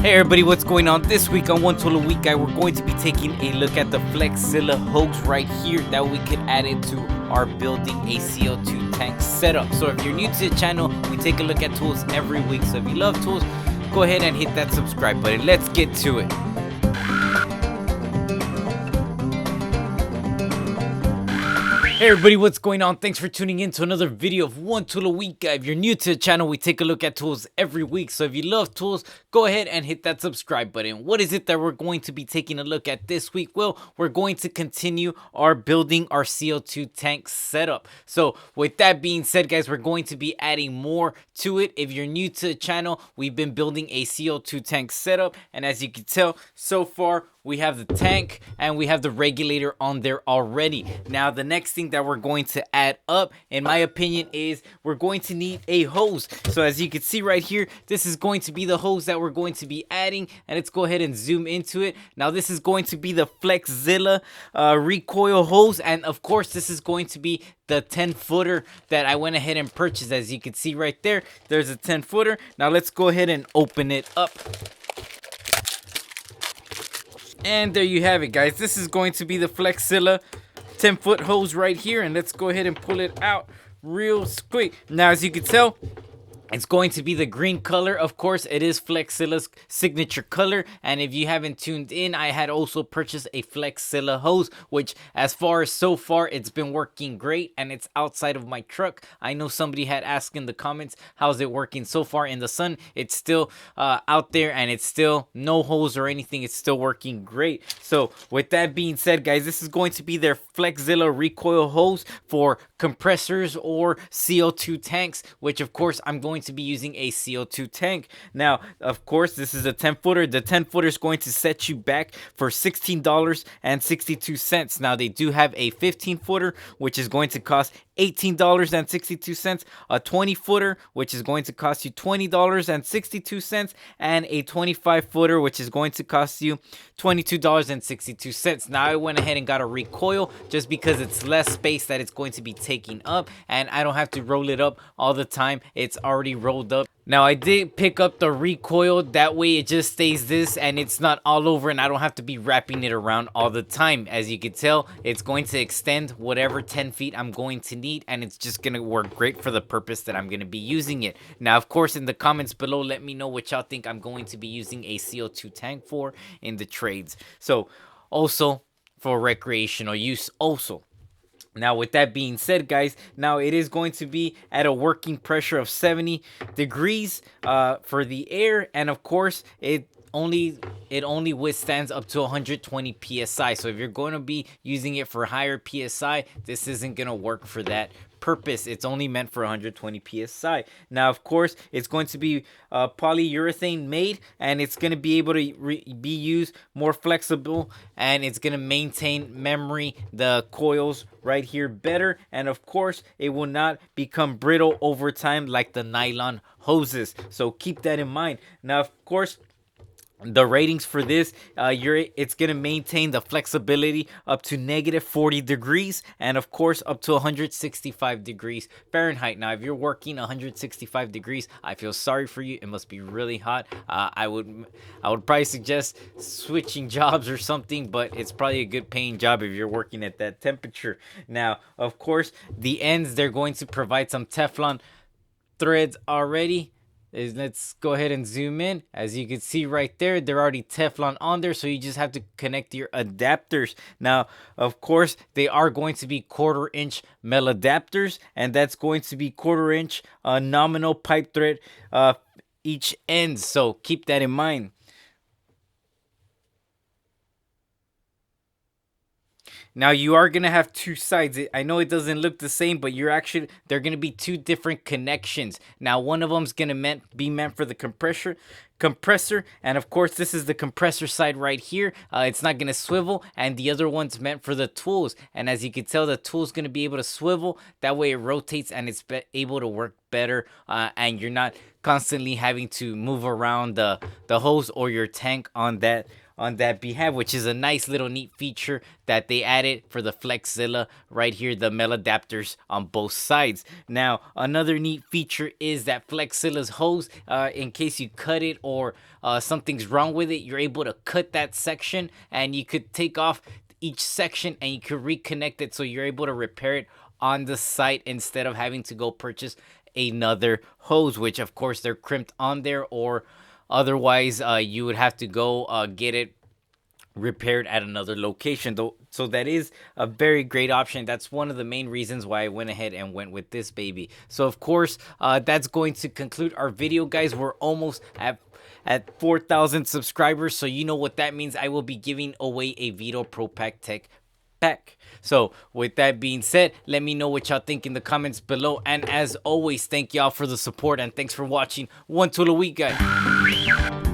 Hey everybody, what's going on? This week on One Tool a Week Guy, we're going to be taking a look at the Flexzilla hose right here that we could add into our building a CO2 tank setup. So if you're new to the channel, we take a look at tools every week. So if you love tools, go ahead and hit that subscribe button. Let's get to it. Hey everybody, what's going on? Thanks for tuning in to another video of One Tool a Week Guy. If you're new to the channel, we take a look at tools every week. So if you love tools, go ahead and hit that subscribe button. What is it that we're going to be taking a look at this week? Well, we're going to continue our building our CO2 tank setup. So with that being said, guys, we're going to be adding more to it. If you're new to the channel, we've been building a CO2 tank setup. And as you can tell, so far, we have the tank and we have the regulator on there already. Now, the next thing that we're going to add up, in my opinion, is we're going to need a hose. So as you can see right here, this is going to be the hose that we're going to be adding. And let's go ahead and zoom into it. Now, this is going to be the Flexzilla Recoil hose. And of course, this is going to be the 10-footer that I went ahead and purchased. As you can see right there, there's a 10-footer. Now, let's go ahead and open it up. And there you have it, guys. This is going to be the Flexzilla 10-foot hose right here. And let's go ahead and pull it out real quick. Now, as you can tell, it's going to be the green color. Of course, it is Flexzilla's signature color. And if you haven't tuned in, I had also purchased a Flexzilla hose, which as far as so far, it's been working great. And it's outside of my truck. I know somebody had asked in the comments, how's it working so far in the sun? It's still out there and it's still no hose or anything. It's still working great. So with that being said, guys, this is going to be their Flexzilla Recoil hose for compressors or CO2 tanks, which of course I'm going to be using a CO2 tank. Now, of course, this is a 10-footer. The 10-footer is going to set you back for $16.62. Now, they do have a 15-footer, which is going to cost $18.62, a 20-footer, which is going to cost you $20.62, and a 25-footer, which is going to cost you $22.62. Now, I went ahead and got a recoil just because it's less space that it's going to be taking up, and I don't have to roll it up all the time. It's already rolled up. Now, I did pick up the recoil. That way, it just stays this and it's not all over and I don't have to be wrapping it around all the time. As you can tell, it's going to extend whatever 10 feet I'm going to need and it's just going to work great for the purpose that I'm going to be using it. Now, of course, in the comments below, let me know what y'all think I'm going to be using a CO2 tank for in the trades. So, also for recreational use also. Now, with that being said, guys, now it is going to be at a working pressure of 70 degrees for the air. And of course, it only withstands up to 120 psi. So if you're going to be using it for higher psi, this isn't going to work for that purpose. It's only meant for 120 psi. Now, of course, it's going to be polyurethane made and it's going to be able to be used more flexible and it's going to maintain memory, the coils right here better, and of course it will not become brittle over time like the nylon hoses. So keep that in mind. Now, of course, the ratings for this, it's going to maintain the flexibility up to -40 degrees and of course up to 165 degrees Fahrenheit. Now, if you're working 165 degrees, I feel sorry for you. It must be really hot. I would probably suggest switching jobs or something, but it's probably a good paying job if you're working at that temperature. Now, of course, the ends, they're going to provide some Teflon threads already. Let's go ahead and zoom in. As you can see right there, they're already Teflon on there, so you just have to connect your adapters. Now, of course, they are going to be 1/4 inch mel adapters, and that's going to be 1/4 inch nominal pipe thread each end, so keep that in mind. Now, you are going to have two sides. I know it doesn't look the same, but they're going to be two different connections. Now, one of them is going to be meant for the compressor, and of course, this is the compressor side right here. It's not going to swivel, and the other one's meant for the tools. And as you can tell, the tool's going to be able to swivel. That way, it rotates, and it's able to work better, and you're not constantly having to move around the hose or your tank on that behalf, which is a nice little neat feature that they added for the Flexzilla right here, the male adapters on both sides. Now, another neat feature is that Flexzilla's hose, in case you cut it or something's wrong with it, you're able to cut that section and you could take off each section and you could reconnect it, so you're able to repair it on the site instead of having to go purchase another hose, which of course they're crimped on there, or otherwise you would have to go get it repaired at another location though. So that is a very great option. That's one of the main reasons why I went ahead and went with this baby. So of course that's going to conclude our video, guys. We're almost at 4,000 subscribers, so you know what that means. I will be giving away a Veto Pro Pack Tech pack. So with that being said, let me know what y'all think in the comments below, and as always, thank y'all for the support and thanks for watching. One tool a week, guys.